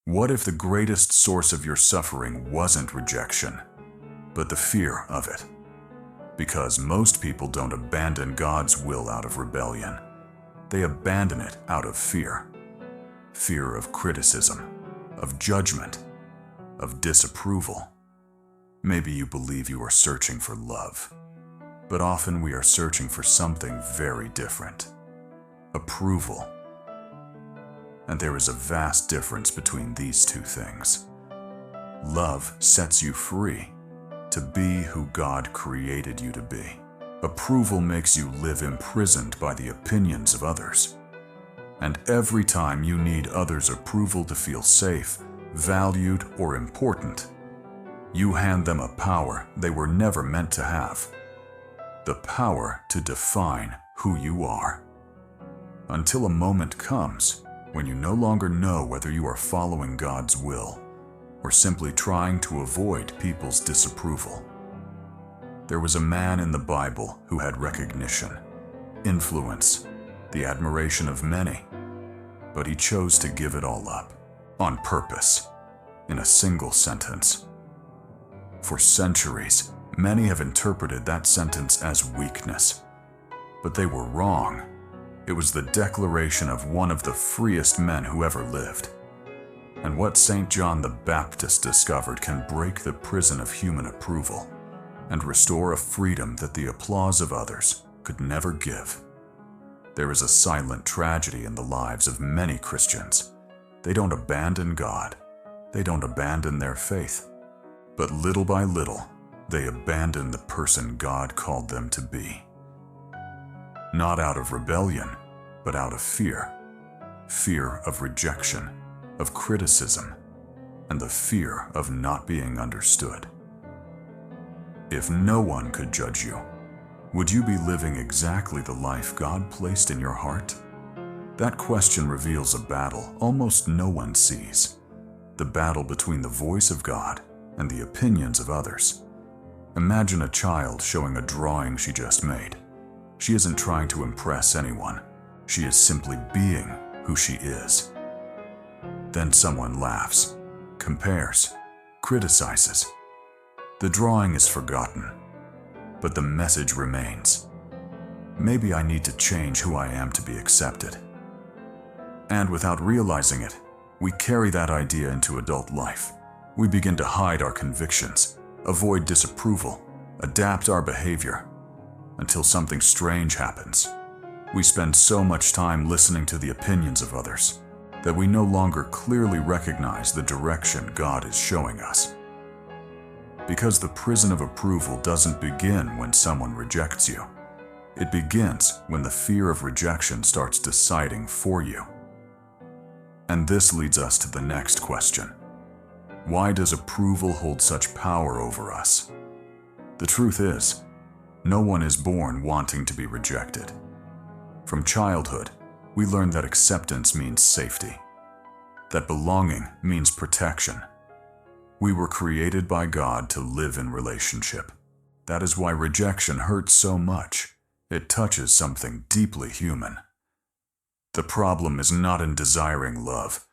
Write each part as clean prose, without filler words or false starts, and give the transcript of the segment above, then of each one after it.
What if the greatest source of your suffering wasn't rejection, but the fear of it? Because most people don't abandon God's will out of rebellion. They abandon it out of fear. Fear of criticism, of judgment, of disapproval. Maybe you believe you are searching for love, but often we are searching for something very different. Approval. And there is a vast difference between these two things. Love sets you free to be who God created you to be. Approval makes you live imprisoned by the opinions of others. And every time you need others' approval to feel safe, valued, or important, you hand them a power they were never meant to have. The power to define who you are. Until a moment comes when you no longer know whether you are following God's will or simply trying to avoid people's disapproval. There was a man in the Bible who had recognition, influence, the admiration of many, but he chose to give it all up, on purpose, in a single sentence. For centuries, many have interpreted that sentence as weakness, but they were wrong. It was the declaration of one of the freest men who ever lived. And what St. John the Baptist discovered can break the prison of human approval and restore a freedom that the applause of others could never give. There is a silent tragedy in the lives of many Christians. They don't abandon God. They don't abandon their faith. But little by little, they abandon the person God called them to be. Not out of rebellion, but out of fear. Fear of rejection, of criticism, and the fear of not being understood. If no one could judge you, would you be living exactly the life God placed in your heart? That question reveals a battle almost no one sees. The battle between the voice of God and the opinions of others. Imagine a child showing a drawing she just made. She isn't trying to impress anyone. She is simply being who she is. Then someone laughs, compares, criticizes. The drawing is forgotten, but the message remains. Maybe I need to change who I am to be accepted. And without realizing it, we carry that idea into adult life. We begin to hide our convictions, avoid disapproval, adapt our behavior, until something strange happens. We spend so much time listening to the opinions of others that we no longer clearly recognize the direction God is showing us. Because the prison of approval doesn't begin when someone rejects you. It begins when the fear of rejection starts deciding for you. And this leads us to the next question. Why does approval hold such power over us? The truth is, no one is born wanting to be rejected. From childhood, we learn that acceptance means safety, that belonging means protection. We were created by God to live in relationship. That is why rejection hurts so much. It touches something deeply human. The problem is not in desiring love.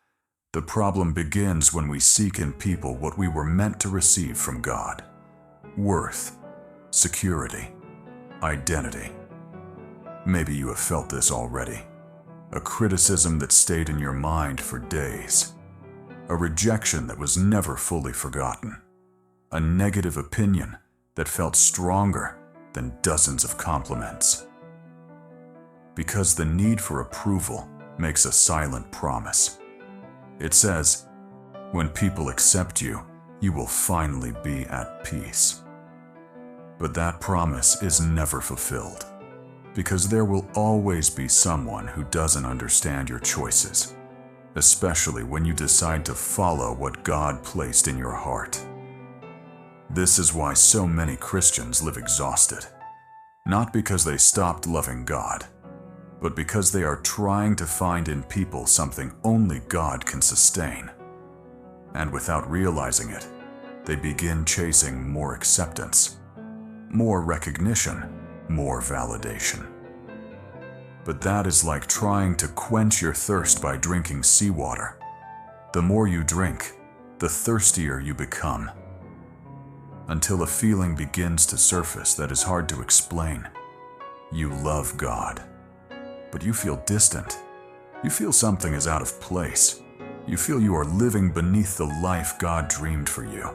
The problem begins when we seek in people what we were meant to receive from God: worth, security, identity. Maybe you have felt this already. A criticism that stayed in your mind for days. A rejection that was never fully forgotten. A negative opinion that felt stronger than dozens of compliments. Because the need for approval makes a silent promise. It says, when people accept you, you will finally be at peace. But that promise is never fulfilled, because there will always be someone who doesn't understand your choices, especially when you decide to follow what God placed in your heart. This is why so many Christians live exhausted, not because they stopped loving God, but because they are trying to find in people something only God can sustain. And without realizing it, they begin chasing more acceptance, more recognition, more validation. But that is like trying to quench your thirst by drinking seawater. The more you drink, the thirstier you become, until a feeling begins to surface that is hard to explain. You love God, but you feel distant. You feel something is out of place. You feel you are living beneath the life God dreamed for you.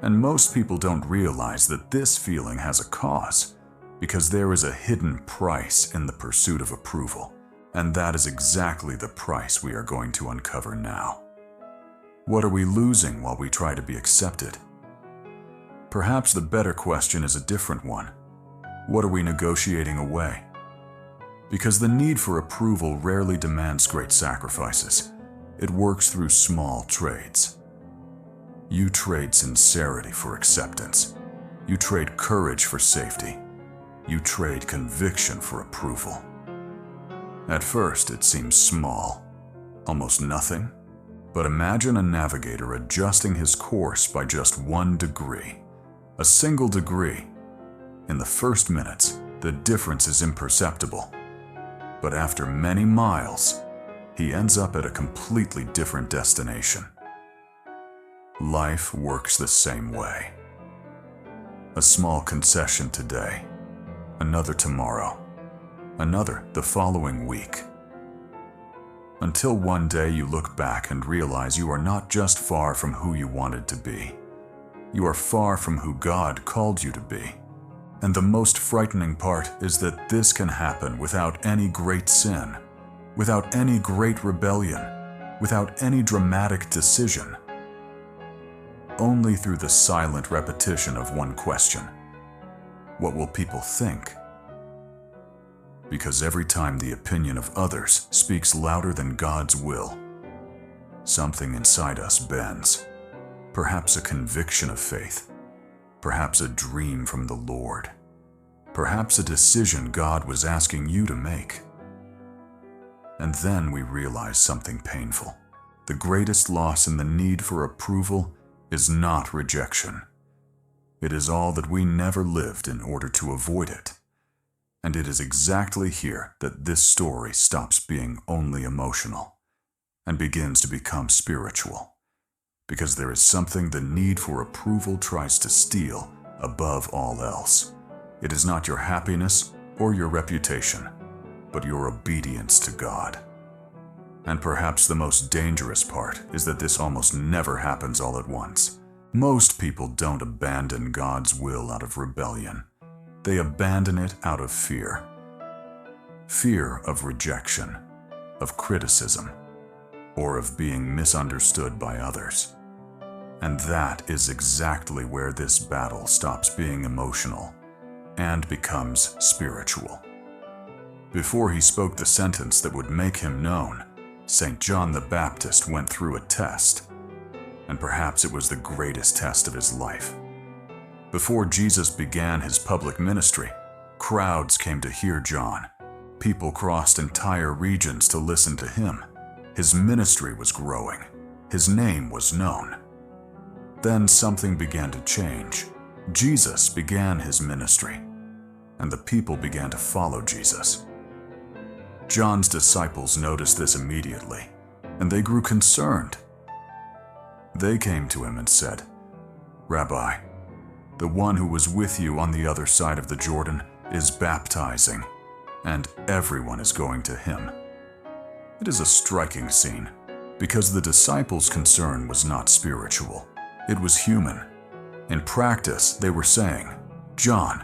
And most people don't realize that this feeling has a cause, because there is a hidden price in the pursuit of approval, and that is exactly the price we are going to uncover now. What are we losing while we try to be accepted? Perhaps the better question is a different one. What are we negotiating away? Because the need for approval rarely demands great sacrifices. It works through small trades. You trade sincerity for acceptance. You trade courage for safety. You trade conviction for approval. At first, it seems small, almost nothing. But imagine a navigator adjusting his course by just 1 degree. A single degree. In the first minutes, the difference is imperceptible. But after many miles, he ends up at a completely different destination. Life works the same way. A small concession today, another tomorrow, another the following week. Until one day you look back and realize you are not just far from who you wanted to be. You are far from who God called you to be. And the most frightening part is that this can happen without any great sin, without any great rebellion, without any dramatic decision. Only through the silent repetition of one question: what will people think? Because every time the opinion of others speaks louder than God's will, something inside us bends. Perhaps a conviction of faith, perhaps a dream from the Lord, perhaps a decision God was asking you to make. And then we realize something painful. The greatest loss in the need for approval is not rejection. It is all that we never lived in order to avoid it. And it is exactly here that this story stops being only emotional and begins to become spiritual. Because there is something the need for approval tries to steal above all else. It is not your happiness or your reputation, but your obedience to God. And perhaps the most dangerous part is that this almost never happens all at once. Most people don't abandon God's will out of rebellion. They abandon it out of fear. Fear of rejection, of criticism, or of being misunderstood by others. And that is exactly where this battle stops being emotional and becomes spiritual. Before he spoke the sentence that would make him known, St. John the Baptist went through a test, and perhaps it was the greatest test of his life. Before Jesus began his public ministry, crowds came to hear John. People crossed entire regions to listen to him. His ministry was growing. His name was known. Then something began to change. Jesus began his ministry, and the people began to follow Jesus. John's disciples noticed this immediately, and they grew concerned. They came to him and said, "Rabbi, the one who was with you on the other side of the Jordan is baptizing, and everyone is going to him." It is a striking scene, because the disciples' concern was not spiritual. It was human. In practice, they were saying, "John,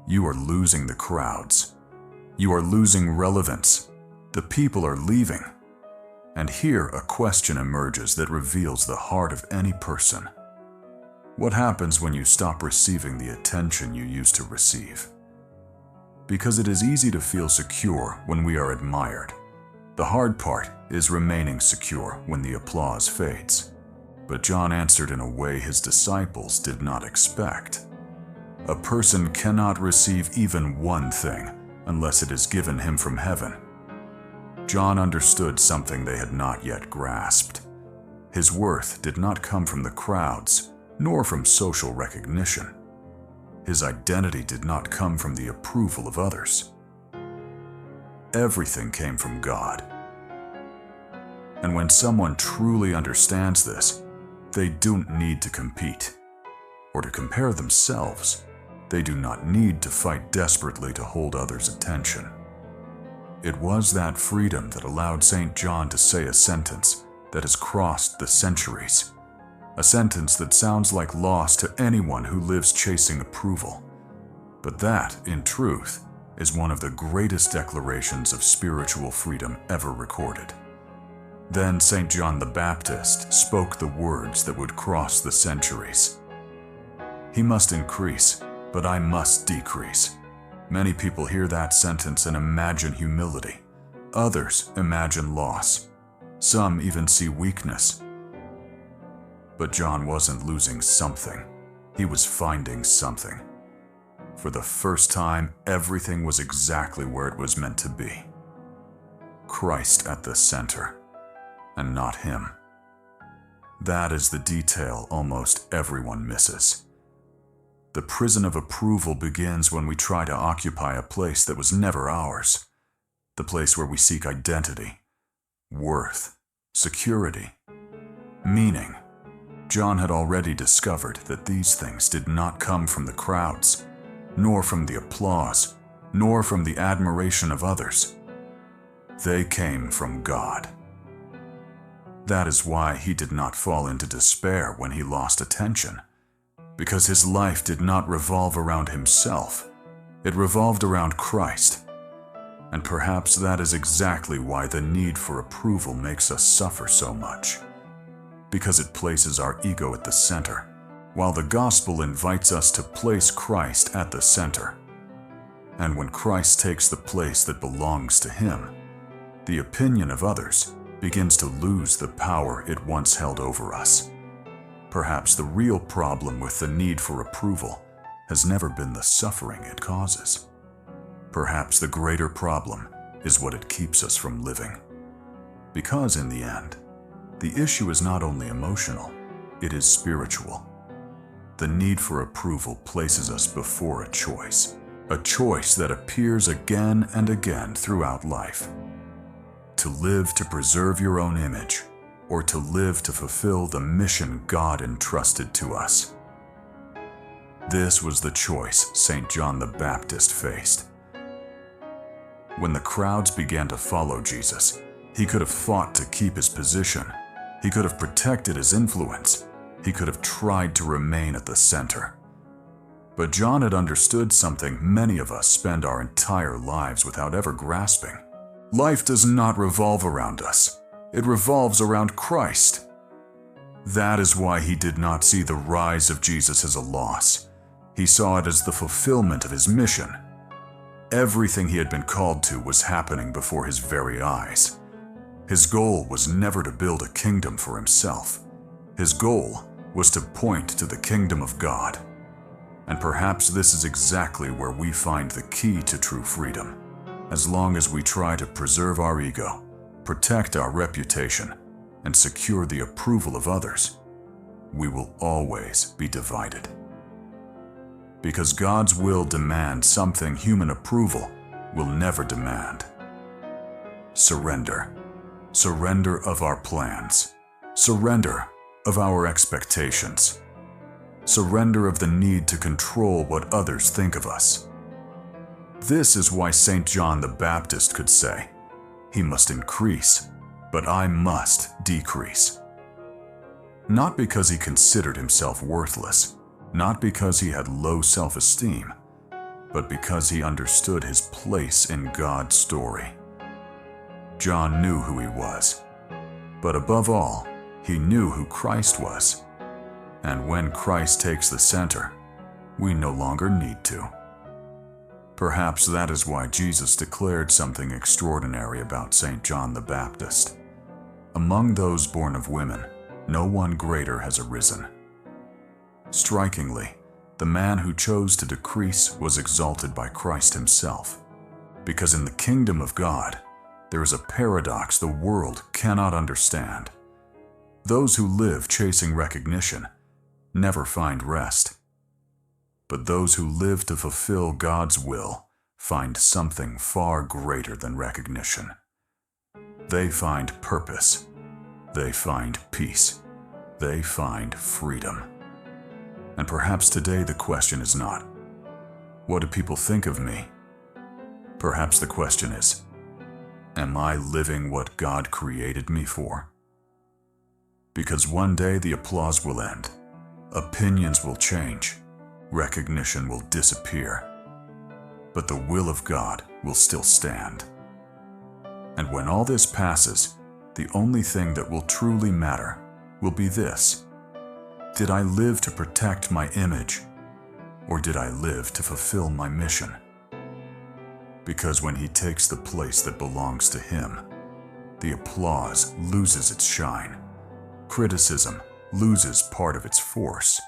you are losing the crowds. You are losing relevance. The people are leaving." And here a question emerges that reveals the heart of any person. What happens when you stop receiving the attention you used to receive? Because it is easy to feel secure when we are admired. The hard part is remaining secure when the applause fades. But John answered in a way his disciples did not expect. A person cannot receive even one thing unless it is given him from heaven. John understood something they had not yet grasped. His worth did not come from the crowds, nor from social recognition. His identity did not come from the approval of others. Everything came from God. And when someone truly understands this, they don't need to compete or to compare themselves. They do not need to fight desperately to hold others' attention. It was that freedom that allowed St. John to say a sentence that has crossed the centuries. A sentence that sounds like loss to anyone who lives chasing approval. But that, in truth, is one of the greatest declarations of spiritual freedom ever recorded. Then St. John the Baptist spoke the words that would cross the centuries. He must increase, but I must decrease. Many people hear that sentence and imagine humility. Others imagine loss. Some even see weakness. But John wasn't losing something. He was finding something. For the first time, everything was exactly where it was meant to be. Christ at the center, and not him. That is the detail almost everyone misses. The prison of approval begins when we try to occupy a place that was never ours. The place where we seek identity, worth, security, meaning. John had already discovered that these things did not come from the crowds, nor from the applause, nor from the admiration of others. They came from God. That is why he did not fall into despair when he lost attention, because his life did not revolve around himself. It revolved around Christ. And perhaps that is exactly why the need for approval makes us suffer so much. Because it places our ego at the center, while the gospel invites us to place Christ at the center. And when Christ takes the place that belongs to him, the opinion of others begins to lose the power it once held over us. Perhaps the real problem with the need for approval has never been the suffering it causes. Perhaps the greater problem is what it keeps us from living. Because in the end, the issue is not only emotional, it is spiritual. The need for approval places us before a choice that appears again and again throughout life. To live to preserve your own image, or to live to fulfill the mission God entrusted to us. This was the choice St. John the Baptist faced. When the crowds began to follow Jesus, he could have fought to keep his position. He could have protected his influence. He could have tried to remain at the center. But John had understood something many of us spend our entire lives without ever grasping. Life does not revolve around us. It revolves around Christ. That is why he did not see the rise of Jesus as a loss. He saw it as the fulfillment of his mission. Everything he had been called to was happening before his very eyes. His goal was never to build a kingdom for himself. His goal was to point to the kingdom of God. And perhaps this is exactly where we find the key to true freedom. As long as we try to preserve our ego, protect our reputation, and secure the approval of others, we will always be divided. Because God's will demands something human approval will never demand. Surrender. Surrender of our plans. Surrender of our expectations. Surrender of the need to control what others think of us. This is why St. John the Baptist could say, "He must increase, but I must decrease." Not because he considered himself worthless, not because he had low self-esteem, but because he understood his place in God's story. John knew who he was, but above all, he knew who Christ was. And when Christ takes the center, we no longer need to. Perhaps that is why Jesus declared something extraordinary about St. John the Baptist. Among those born of women, no one greater has arisen. Strikingly, the man who chose to decrease was exalted by Christ himself. Because in the kingdom of God, there is a paradox the world cannot understand. Those who live chasing recognition never find rest. But those who live to fulfill God's will find something far greater than recognition. They find purpose, they find peace. They find freedom. And perhaps today the question is not, what do people think of me? Perhaps the question is, am I living what God created me for? Because one day the applause will end, opinions will change, recognition will disappear, but the will of God will still stand. And when all this passes, the only thing that will truly matter will be this: did I live to protect my image, or did I live to fulfill my mission? Because when He takes the place that belongs to Him, the applause loses its shine, criticism loses part of its force,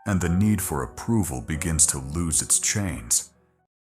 and the need for approval begins to lose its chains.